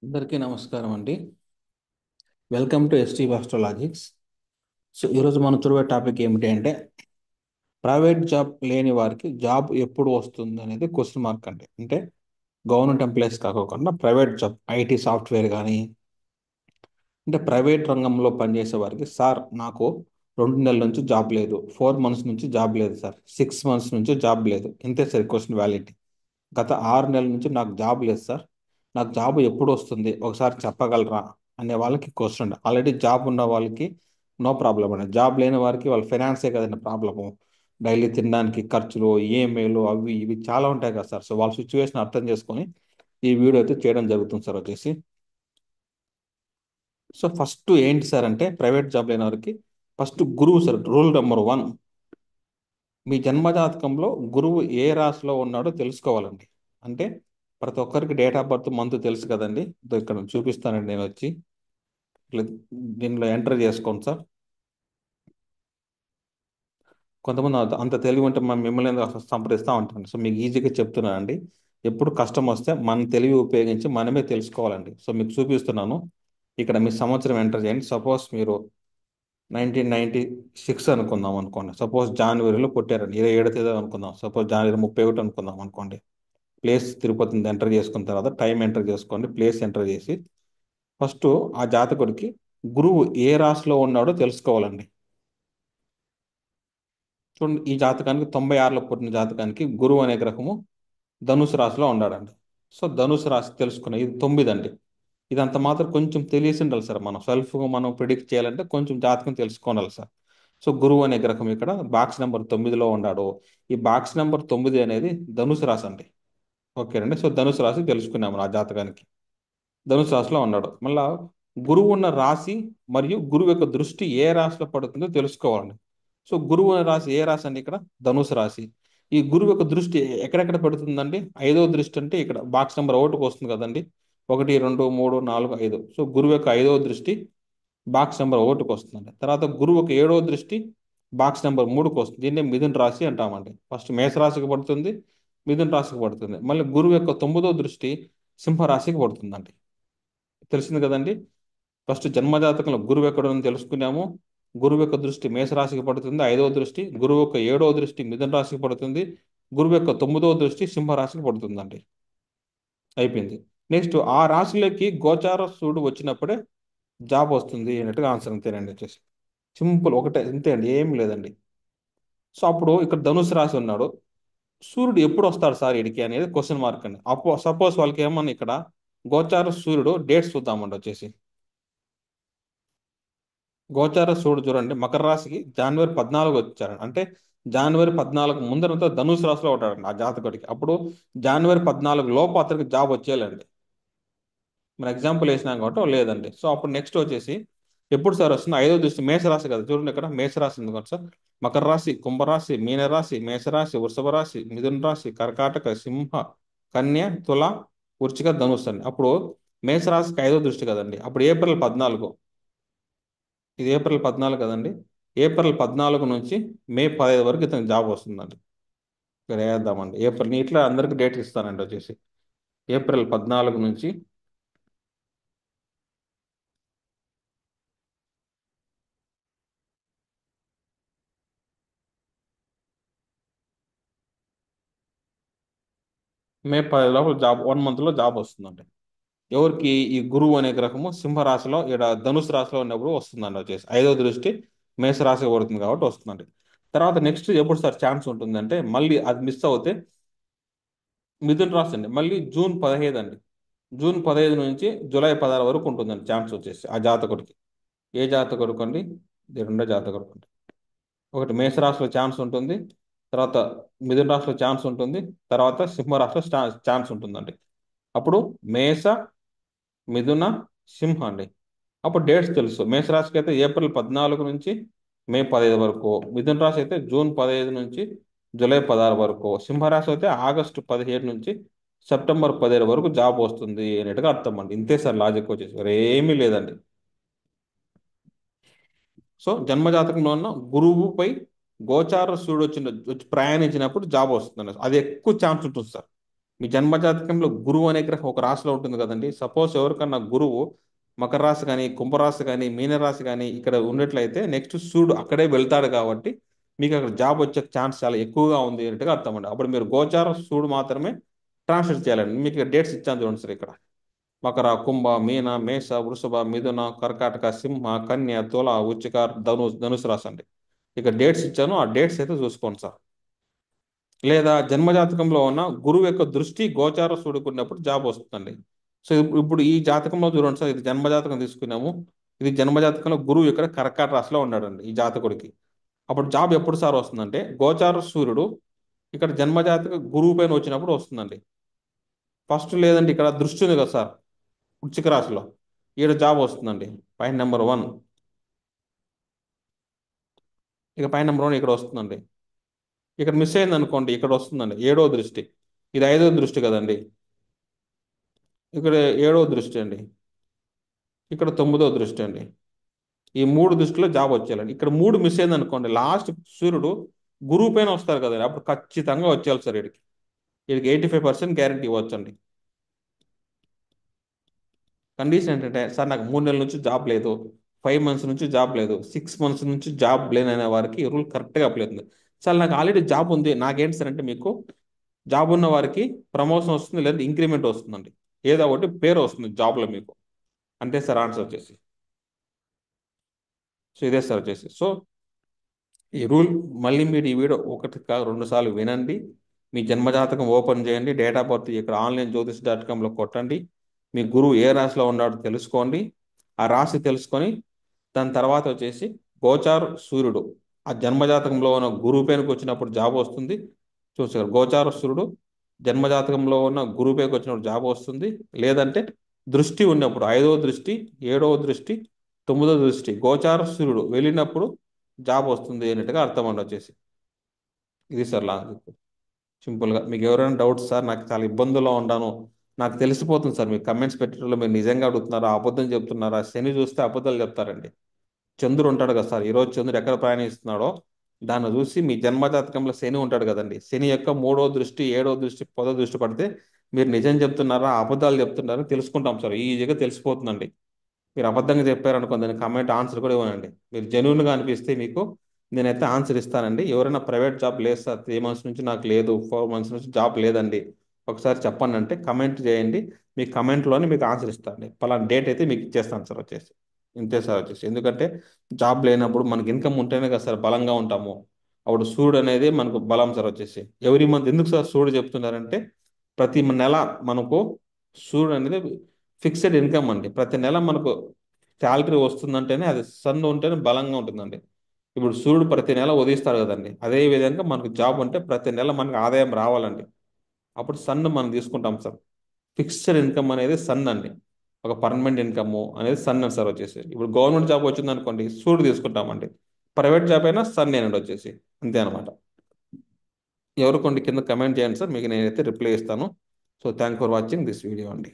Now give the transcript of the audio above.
అందరికీ నమస్కారం అండి. Welcome to ST Astrologics. So ఈరోజు మనం చూడబోయే టాపిక్ ఏమిటి అంటే ప్రైవేట్ జాబ్ లేని వారికి జాబ్ ఎప్పుడు వస్తుంది అనేది క్వశ్చన్ మార్క్ అండి. అంటే గవర్నమెంట్ ఎంప్లాయీస్ కాకుండా ప్రైవేట్ జాబ్ ఐటీ సాఫ్ట్వేర్ కానీ అంటే ప్రైవేట్ రంగంలో పనిచేసే వారికి సార్ నాకు 2 నెలల నుంచి జాబ్ లేదు, 4 మంత్స్ నుంచి జాబ్ లేదు సార్, 6 మంత్స్ నుంచి జాబ్ లేదు, ఇంతే సార్ క్వశ్చన్ వ్యాలిడిటీ. గత 6 నెలల నుంచి నాకు జాబ్ లేదు సార్, నాకు జాబ్ ఎప్పుడు వస్తుంది ఒకసారి చెప్పగలరా అనే వాళ్ళకి క్వశ్చన్. ఆల్రెడీ జాబ్ ఉన్న వాళ్ళకి నో ప్రాబ్లం అండి. జాబ్ లేని వారికి వాళ్ళ ఫైనాన్సే కదండి ప్రాబ్లము. డైలీ తినడానికి ఖర్చులు, ఈఎంఐలు, అవి ఇవి చాలా ఉంటాయి కదా సార్. సో వాళ్ళ సిచ్యువేషన్ అర్థం చేసుకొని ఈ వీడియో అయితే చేయడం జరుగుతుంది సార్ వచ్చేసి. సో ఫస్ట్ ఏంటి సార్ అంటే ప్రైవేట్ జాబ్ లేని వారికి ఫస్ట్ గురువు సార్. రూల్ నెంబర్ 1, మీ జన్మజాతకంలో గురువు ఏ రాశిలో ఉన్నాడో తెలుసుకోవాలండి. అంటే ప్రతి ఒక్కరికి డేట్ ఆఫ్ బర్త్ మంత్ తెలుసు కదండి. ఇదో ఇక్కడ చూపిస్తానండి, నేను వచ్చి ఇట్లా దీనిలో ఎంటర్ చేసుకోండి సార్. కొంతమంది అంత తెలివి ఉంటే మనం మిమ్మల్ని ఎందుకు సంప్రదిస్తూ ఉంటాను. సో మీకు ఈజీగా చెప్తున్నానండి. ఎప్పుడు కష్టం వస్తే మన తెలివి ఉపయోగించి మనమే తెలుసుకోవాలండి. సో మీకు చూపిస్తున్నాను. ఇక్కడ మీ సంవత్సరం ఎంటర్ చేయండి. సపోజ్ మీరు 1996 అనుకుందాం అనుకోండి. సపోజ్ జనవరిలో పుట్టారండి, 27 తేదీ అనుకుందాం. సపోజ్ జనవరి 31 అనుకుందాం అనుకోండి. ప్లేస్ తిరుపతిని ఎంటర్ చేసుకున్న తర్వాత టైం ఎంటర్ చేసుకోండి, ప్లేస్ ఎంటర్ చేసి ఫస్ట్ ఆ జాతకుడికి గురువు ఏ రాశిలో ఉన్నాడో తెలుసుకోవాలండి. చూడండి, ఈ జాతకానికి 96లో పుట్టిన జాతకానికి గురువు అనే గ్రహము ధనుసు రాశిలో ఉన్నాడండి. సో ధనుసు రాశి తెలుసుకున్న ఇది 9 అండి. ఇదంతా మాత్రం కొంచెం తెలిసి ఉండాలి సార్. మనం సెల్ఫ్గా మనం ప్రిడిక్ట్ చేయాలంటే కొంచెం జాతకం తెలుసుకోవాలి సార్. సో గురువు అనే గ్రహం ఇక్కడ బాక్స్ నెంబర్ 9లో ఉన్నాడు. ఈ బాక్స్ నెంబర్ 9 అనేది ధనుసు రాశి అండి. ఓకేనండి. సో ధనుసు రాశి తెలుసుకున్నాము ఆ జాతకానికి. ధనుసు రాశిలో ఉన్నాడు. మళ్ళా గురువు ఉన్న రాశి మరియు గురువు యొక్క దృష్టి ఏ రాశిలో పడుతుందో తెలుసుకోవాలండి. సో గురువు అనే రాశి ఏ రాశి అండి? ఇక్కడ ధనుసు రాశి. ఈ గురువు యొక్క దృష్టి ఎక్కడెక్కడ పడుతుందండి? 5వ దృష్టి అంటే ఇక్కడ బాక్స్ నెంబర్ 1కి వస్తుంది కదండి. 1, 2, 3, 4, 5. సో గురువు యొక్క 5వ దృష్టి బాక్స్ నెంబర్ 1కి వస్తుందండి. తర్వాత గురువు యొక్క 7వ దృష్టి బాక్స్ నెంబర్ 3కి వస్తుంది. దీన్ని మిథున రాశి అంటామండి. ఫస్ట్ మేషరాశికి పడుతుంది, మిథున రాశికి పడుతుంది. మళ్ళీ గురువు యొక్క 9వ దృష్టి సింహరాశికి పడుతుందండి. తెలిసింది కదండి. ఫస్ట్ జన్మజాతకంలో గురువు ఎక్కడ ఉందో తెలుసుకున్నాము. గురువు యొక్క దృష్టి మేషరాశికి పడుతుంది, 5వ దృష్టి. గురువు యొక్క 7వ దృష్టి మిథున రాశికి పడుతుంది. గురువు యొక్క 9వ దృష్టి సింహరాశికి పడుతుందండి. అయిపోయింది. నెక్స్ట్ ఆ రాశిలోకి గోచార సూర్యుడు వచ్చినప్పుడే జాబ్ వస్తుంది అన్నట్టుగా ఆన్సర్. అంతేనండి వచ్చేసి. సింపుల్, ఒకటే, ఇంతే అండి, ఏం లేదండి. సో అప్పుడు ఇక్కడ ధనుసు రాశి ఉన్నాడు. సూర్యుడు ఎప్పుడు వస్తాడు సార్ ఇడికి అనేది క్వశ్చన్ మార్క్ అండి. అప్పుడు సపోజ్ వాళ్ళకి ఏమన్నా ఇక్కడ గోచార సూర్యుడు డేట్స్ చూద్దామండి వచ్చేసి. గోచార సూర్యుడు చూడండి, మకర రాశికి జనవరి 14 వచ్చారు. అంటే జనవరి 14 ముందరంతా ధనుసు రాశిలో ఉంటాడండి ఆ జాతకుడికి. అప్పుడు జనవరి 14 లోపు అతనికి జాబ్ వచ్చేయాలండి. మన ఎగ్జాంపుల్ వేసినాం కాబట్టి లేదండి. సో అప్పుడు నెక్స్ట్ వచ్చేసి ఎప్పుడు సార్ వస్తుంది? 5వ దృష్టి మేషరాశి కదా, చూడండి ఇక్కడ మేషరాశి ఉంది కదా సార్. మకర రాశి, కుంభరాశి, మీనరాశి, మేషరాశి, వృషభ రాశి, మిథున రాశి, కర్కాటక, సింహ, కన్య, తుల, వృశ్చిక, ధనుస్సు అండి. అప్పుడు మేషరాశికి 5వ దృష్టి కదండి. అప్పుడు ఏప్రిల్ 14, ఇది ఏప్రిల్ 14 కదండి. ఏప్రిల్ 14 నుంచి మే 15 వరకు ఇతనికి జాబ్ వస్తుందండి. ఇక్కడ వేద్దామండి ఏప్రిల్. ఇట్లా అందరికి డేట్ ఇస్తానండి వచ్చేసి. ఏప్రిల్ 14 నుంచి మే 10 లోపల జాబ్, 1 మంత్లో జాబ్ వస్తుందండి. ఎవరికి? ఈ గురువు అనే గ్రహము సింహరాశిలో ఇక్కడ ధనుసు రాశిలో ఉన్నప్పుడు వస్తుందండి వచ్చేసి. 5వ దృష్టి మేషరాశికి పడుతుంది కాబట్టి వస్తుందండి. తర్వాత నెక్స్ట్ ఎప్పుడు సార్ ఛాన్స్ ఉంటుందంటే మళ్ళీ అది మిస్ అవుతే మిథున రాశి అండి. మళ్ళీ జూన్ 15 అండి. జూన్ 15 నుంచి జూలై 16 వరకు ఉంటుందండి ఛాన్స్ వచ్చేసి ఆ జాతకుడికి. ఏ జాతకుడికి అండి? ఇది రెండో జాతకుడికి అండి. ఒకటి మేషరాశిలో ఛాన్స్ ఉంటుంది, తర్వాత మిథున రాశిలో ఛాన్స్ ఉంటుంది, తర్వాత సింహరాశిలో ఛాన్స్ ఉంటుందండి. అప్పుడు మేష, మిథున, సింహ అండి. అప్పుడు డేట్స్ తెలుసు. మేషరాశికి అయితే ఏప్రిల్ 14 నుంచి మే 15 వరకు, మిథున రాశి అయితే జూన్ 15 నుంచి జూలై 16 వరకు, సింహరాశి అయితే ఆగస్టు 17 నుంచి సెప్టెంబర్ 17 వరకు జాబ్ వస్తుంది అనేట్టుగా అర్థం అండి. ఇంతే సార్ లాజిక్ వచ్చేసి, వేరే ఏమీ లేదండి. సో జన్మజాతకంలో ఉన్న గురువుపై గోచార సూర్యుడు వచ్చి ప్రయాణించినప్పుడు జాబ్ వస్తుందండి. అది ఎక్కువ ఛాన్స్ ఉంటుంది సార్. మీ జన్మ జాతకంలో గురువు అనే గ్రహం ఒక రాశిలో ఉంటుంది కదండి. సపోజ్ ఎవరికన్నా గురువు మకర రాశి కానీ, కుంభరాశి కానీ, మీనరాశి కానీ ఇక్కడ ఉన్నట్లయితే నెక్స్ట్ సూర్యుడు అక్కడే వెళ్తాడు కాబట్టి మీకు అక్కడ జాబ్ వచ్చే ఛాన్స్ చాలా ఎక్కువగా ఉంది అన్నట్టుగా అర్థం అండి. అప్పుడు మీరు గోచారం సూర్యుడు మాత్రమే ట్రాన్స్లేట్ చేయాలండి. మీకు డేట్స్ ఇచ్చాను చూడండి సార్ ఇక్కడ. మకర, కుంభ, మీన, మేష, వృషభ, మిథున, కర్కాటక, సింహ, కన్య, తుల, వృశ్చిక, ధనుసు రాశి అండి. ఇక డేట్స్ ఇచ్చాను, ఆ డేట్స్ అయితే చూసుకోండి సార్. లేదా జన్మజాతకంలో ఉన్న గురువు యొక్క దృష్టి గోచార సూడుకున్నప్పుడు జాబ్ వస్తుందండి. సో ఇప్పుడు ఈ జాతకంలో చూడండి సార్, ఇది జన్మజాతకం తీసుకున్నాము. ఇది జన్మజాతకంలో గురువు ఇక్కడ కర్కాట రాశిలో ఉన్నాడండి ఈ జాతకుడికి. అప్పుడు జాబ్ ఎప్పుడు సార్ వస్తుందంటే గోచార సూర్యుడు ఇక్కడ జన్మజాతక గురువు పైన వచ్చినప్పుడు వస్తుందండి. ఫస్ట్ లేదంటే ఇక్కడ దృష్టి ఉంది కదా సార్ వృశ్చిక రాశిలో, ఈడ జాబ్ వస్తుందండి. Point number 1. ఇక పాయింట్ నెంబర్ 1 ఇక్కడ వస్తుందండి. ఇక్కడ మిస్ అయింది అనుకోండి, ఇక్కడ వస్తుందండి ఏడో దృష్టి. ఇది ఐదో దృష్టి కదండి, ఇక్కడ ఏడో దృష్టి అండి, ఇక్కడ తొమ్మిదో దృష్టి అండి. ఈ మూడు దృష్టిలో జాబ్ వచ్చేయాలండి. ఇక్కడ మూడు మిస్ అయింది అనుకోండి, లాస్ట్ సూర్యుడు గురువు పైన వస్తారు కదండి, అప్పుడు ఖచ్చితంగా వచ్చేయాలి సార్ వీడికి. వీడికి 85% గ్యారంటీ ఇవ్వచ్చండి. కండిషన్ ఏంటంటే సార్ నాకు 3 నెలల నుంచి జాబ్ లేదు, 5 మంత్స్ నుంచి జాబ్ లేదు, 6 మంత్స్ నుంచి జాబ్ లేననే వారికి ఈ రూల్ కరెక్ట్గా అప్లై అవుతుంది. సార్ నాకు ఆల్రెడీ జాబ్ ఉంది, నాకేంటి సార్ అంటే మీకు జాబ్ ఉన్న వారికి ప్రమోషన్ వస్తుంది లేదా ఇంక్రిమెంట్ వస్తుందండి. ఏదో ఒకటి పేరు వస్తుంది జాబ్లో మీకు. అంతే సార్ ఆన్సర్ వచ్చేసి. సో ఇదే సార్ వచ్చేసి. సో ఈ రూల్ మళ్ళీ మీరు ఈ వీడియో ఒకటి కాదు 2 సార్లు వినండి. మీ జన్మజాతకం ఓపెన్ చేయండి, డేట్ ఆఫ్ బర్త్ ఇక్కడ onlineJyotish.comలో కొట్టండి. మీ గురువు ఏ రాశిలో ఉన్నాడో తెలుసుకోండి. ఆ రాశి తెలుసుకొని దాని తర్వాత వచ్చేసి గోచార సూర్యుడు ఆ జన్మజాతకంలో ఉన్న గురువు పేరుకి వచ్చినప్పుడు జాబ్ వస్తుంది. చూసారు, గోచార సూర్యుడు జన్మజాతకంలో ఉన్న గురువు పేరుకి వచ్చినప్పుడు జాబ్ వస్తుంది. లేదంటే దృష్టి ఉన్నప్పుడు ఐదవ దృష్టి, ఏడవ దృష్టి, తొమ్మిదవ దృష్టి గోచార సూర్యుడు వెళ్ళినప్పుడు జాబ్ వస్తుంది అన్నట్టుగా అర్థం అండి వచ్చేసి. ఇది సార్ సింపుల్గా. మీకు ఎవరైనా డౌట్స్ సార్ నాకు చాలా ఇబ్బందుల్లో ఉన్నాను, నాకు తెలిసిపోతుంది సార్, మీకు కమెంట్స్ పెట్టడంలో మీరు నిజంగా అడుగుతున్నారా అబద్ధం చెప్తున్నారా, శని చూస్తే అబద్ధాలు చెప్తారండి. చంద్రుడు ఉంటాడు కదా సార్, ఈరోజు చంద్రుడు ఎక్కడ ప్రయాణిస్తున్నాడో దాన్ని చూసి మీ జన్మజాతకంలో శని ఉంటాడు కదండి, శని యొక్క మూడో దృష్టి, ఏడో దృష్టి, పదో దృష్టి పడితే మీరు నిజం చెప్తున్నారా అబద్ధాలు చెప్తున్నారా తెలుసుకుంటాం సార్, ఈజీగా తెలిసిపోతుందండి. మీరు అబద్ధంగా చెప్పారనుకోండి దానికి కమెంట్ ఆన్సర్ కూడా ఇవ్వనండి. మీరు జెన్యున్గా అనిపిస్తే మీకు నేనైతే ఆన్సర్ ఇస్తానండి. ఎవరైనా ప్రైవేట్ జాబ్ లేదు సార్ 3 మంత్స్ నుంచి నాకు లేదు, 4 మంత్స్ నుంచి జాబ్ లేదండి ఒకసారి చెప్పండి అంటే కమెంట్ చేయండి. మీ కమెంట్లోనే మీకు ఆన్సర్ ఇస్తానండి. పలానా డేట్ అయితే మీకు ఇచ్చేస్తాను సార్ వచ్చేసి. ఇంతే సార్ వచ్చేసి. ఎందుకంటే జాబ్ లేనప్పుడు మనకి ఇన్కమ్ ఉంటేనే కదా సార్ బలంగా ఉంటాము. అప్పుడు సూర్యుడు అనేది మనకు బలం సార్ వచ్చేసి. ఎవ్రీ మంత్ ఎందుకు సార్ సూర్యుడు చెప్తున్నారంటే ప్రతి నెల మనకు సూర్యుడు అనేది ఫిక్స్డ్ ఇన్కమ్ అండి. ప్రతి నెల మనకు శాలరీ వస్తుందంటేనే అది సన్ ఉంటేనే బలంగా ఉంటుందండి. ఇప్పుడు సూర్యుడు ప్రతి నెల ఉదయిస్తాడు కదండి, అదే విధంగా మనకు జాబ్ అంటే ప్రతి నెల మనకు ఆదాయం రావాలండి. అప్పుడు సన్ మనం తీసుకుంటాం సార్. ఫిక్స్డ్ ఇన్కమ్ అనేది సన్ అండి. ఒక పర్మనెంట్ ఇన్కమ్ అనేది సన్ సార్ వచ్చేసి. ఇప్పుడు గవర్నమెంట్ జాబ్ వచ్చింది అనుకోండి సూర్యుడు తీసుకుంటామండి, ప్రైవేట్ జాబ్ అయినా సన్ ఏనండి వచ్చేసి. అంతే అనమాట. ఎవరు కొన్ని కింద కమెంట్ చేయండి సార్, మీకు నేనైతే రిప్లై ఇస్తాను. So thank for watching this video అండి.